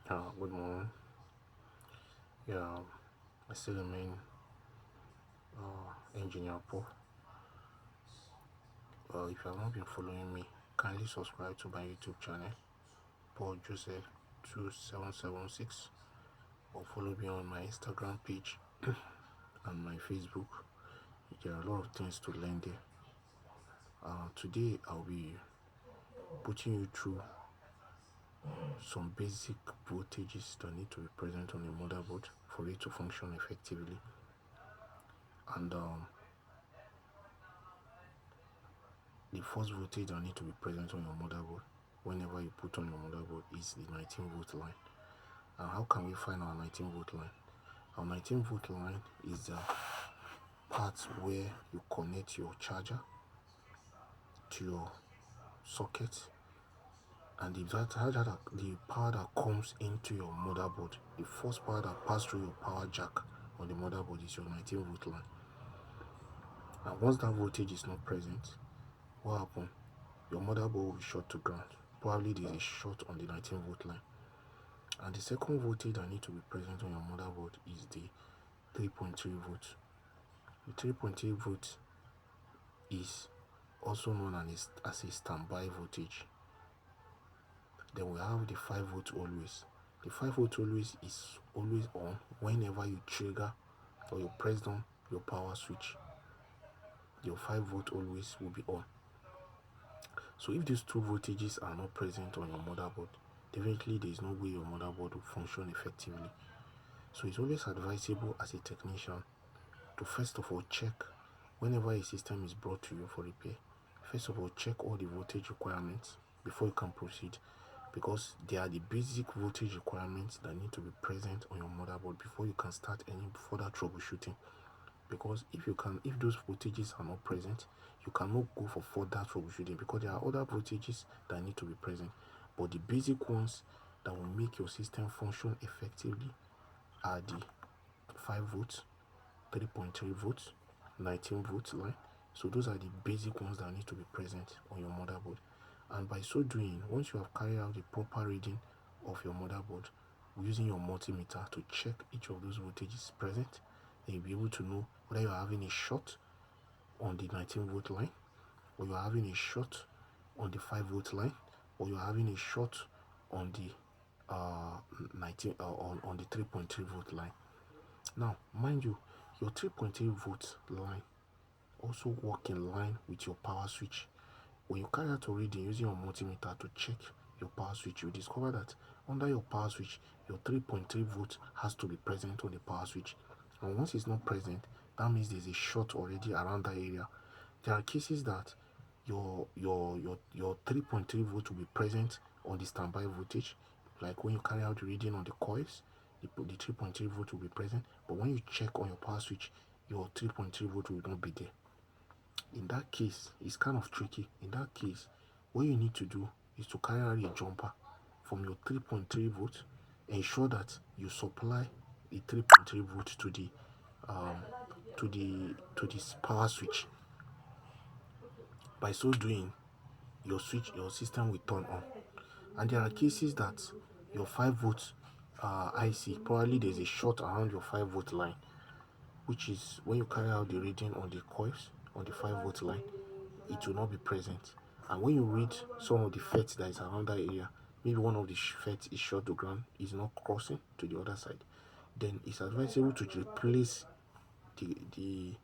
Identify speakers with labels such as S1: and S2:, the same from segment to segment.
S1: Good morning. Yeah, I still remain Engineer Paul. If you have not been following me, kindly subscribe to my YouTube channel, Paul Joseph 2776, or follow me on my Instagram page and my Facebook. There are a lot of things to learn there. Today, I'll be putting you through some basic voltages that need to be present on a motherboard for it to function effectively. And the first voltage that need to be present on your motherboard whenever you put on your motherboard is the 19-volt line. And how can we find our 19-volt line? Our 19-volt line is the part where you connect your charger to your socket, and the power that comes into your motherboard, the first power that passes through your power jack on the motherboard is your 19-volt line. And once that voltage is not present, what happens? Your motherboard will be short to ground. Probably there is a short on the 19-volt line. And the second voltage that needs to be present on your motherboard is the 3.3 volts. The 3.3 volts is also known as a standby voltage. Then we have the 5 volts always. The 5 volts always is always on whenever you trigger or you press down your power switch. Your 5 volt always will be on. So if these two voltages are not present on your motherboard, definitely there is no way your motherboard will function effectively. So it's always advisable as a technician to first of all check whenever a system is brought to you for repair. First of all, check all the voltage requirements before you can proceed, because they are the basic voltage requirements that need to be present on your motherboard before you can start any further troubleshooting. Because if those voltages are not present, you cannot go for further troubleshooting, because there are other voltages that need to be present. But the basic ones that will make your system function effectively are the 5 volts, 3.3 volts, 19 volts line. So those are the basic ones that need to be present on your motherboard. And by so doing, once you have carried out the proper reading of your motherboard using your multimeter to check each of those voltages present, then you'll be able to know whether you're having a short on the 19-volt line, or you're having a short on the 5-volt line, or you're having a short on the 3.3 volt line. Now, mind you, your 3.3 volt line also work in line with your power switch. When you carry out a reading using your multimeter to check your power switch, you discover that under your power switch, your 3.3 volts has to be present on the power switch. And once it's not present, that means there's a short already around that area. There are cases that your 3.3 volt will be present on the standby voltage, like when you carry out the reading on the coils, the 3.3 volt will be present, but when you check on your power switch, your 3.3 volt will not be there. In that case, it's kind of tricky. In that case, what you need to do is to carry out a jumper from your 3.3 volt, ensure that you supply the 3.3 volt to this power switch. By so doing, your system will turn on. And there are cases that your 5 volt IC, probably there's a short around your 5 volt line, which is when you carry out the reading on the coils on the 5 volt line, it will not be present. And when you read some of the FETs that is around that area, maybe one of the FETs is short to ground, is not crossing to the other side, then it's advisable to replace the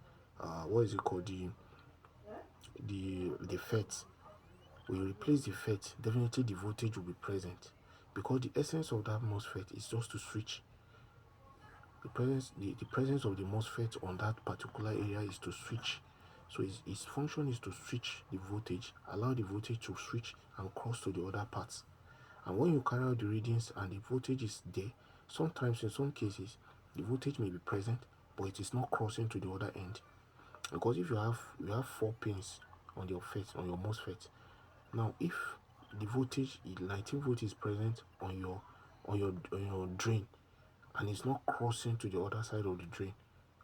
S1: what is it called, the FET. When you replace the FET, definitely the voltage will be present, because the essence of that MOSFET is just to switch. The presence of the MOSFET on that particular area is to switch. So its function is to switch the voltage, allow the voltage to switch and cross to the other parts. And when you carry out the readings and the voltage is there, sometimes in some cases the voltage may be present, but it is not crossing to the other end. Because if you have 4 pins on your MOSFET, now if the voltage 19 volt is present on your drain and it's not crossing to the other side of the drain,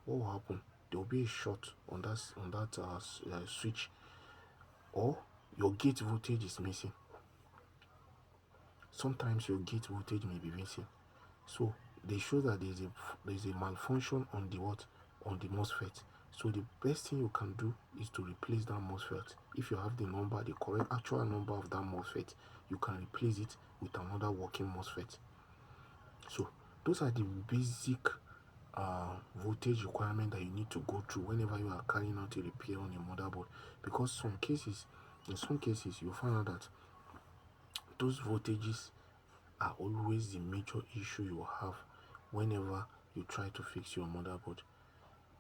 S1: what will happen? There will be a short on that switch, or your gate voltage is missing. sometimes your gate voltage may be missing. So they show that there's a malfunction on the what, on the MOSFET. So the best thing you can do is to replace that MOSFET. If you have the number, the correct actual number of that MOSFET, you can replace it with another working MOSFET. So those are the basic voltage requirement that you need to go through whenever you are carrying out a repair on your motherboard. Because in some cases, you'll find out that those voltages are always the major issue you have whenever you try to fix your motherboard.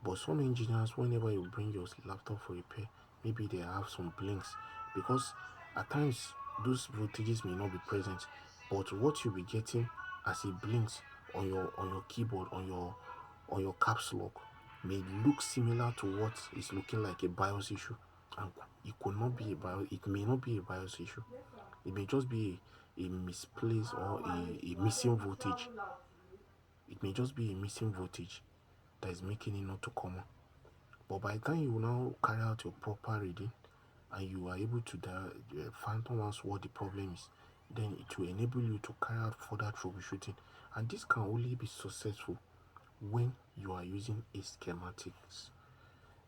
S1: But some engineers, whenever you bring your laptop for repair, maybe they have some blinks, because at times those voltages may not be present, but what you'll be getting as it blinks on your keyboard, on your caps lock, may look similar to what is looking like a BIOS issue, and it may not be a BIOS issue. It may just be a misplaced or a missing voltage. It may just be a missing voltage that is making it not to come on. But by the time you now carry out your proper reading and you are able to find out what the problem is, then it will enable you to carry out further troubleshooting. And this can only be successful when you are using a schematics,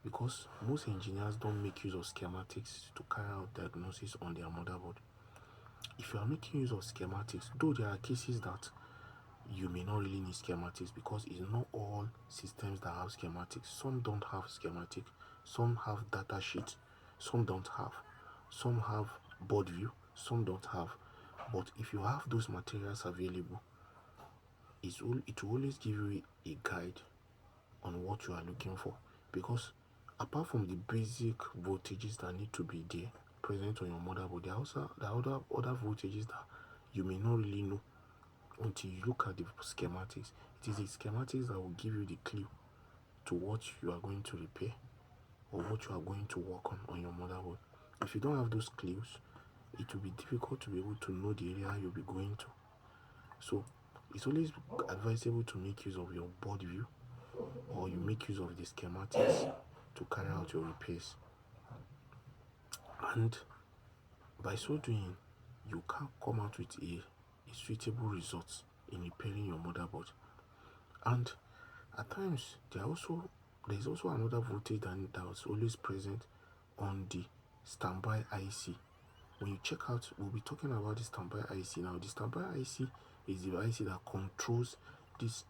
S1: because most engineers don't make use of schematics to carry out diagnosis on their motherboard. If you are making use of schematics, though there are cases that you may not really need schematics, because it's not all systems that have schematics. Some don't have schematic, some have data sheet, some don't have, some have board view, some don't have. But if you have those materials available, it will always give you a guide on what you are looking for. Because apart from the basic voltages that need to be there present on your motherboard, there are other voltages that you may not really know until you look at the schematics. It is the schematics that will give you the clue to what you are going to repair or what you are going to work on your motherboard. If you don't have those clues, it will be difficult to be able to know the area you'll be going to. So it's always advisable to make use of your board view, or you make use of the schematics to carry out your repairs. And by so doing, you can come out with a suitable result in repairing your motherboard. And at times there's also another voltage that was always present on the standby IC. When you check out, we'll be talking about the standby IC now. The standby IC is the IC that controls these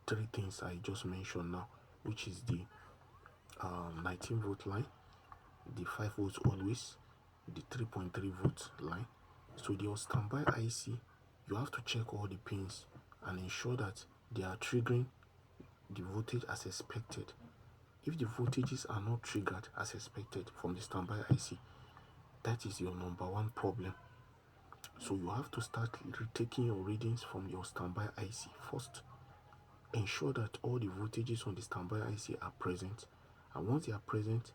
S1: three things I just mentioned now, which is the 19 volt line, the 5 volts always, the 3.3 volt line. So your standby IC, you have to check all the pins and ensure that they are triggering the voltage as expected. If the voltages are not triggered as expected from the standby IC, that is your number one problem. So you have to start taking your readings from your standby IC first. Ensure that all the voltages on the standby IC are present, and once they are present,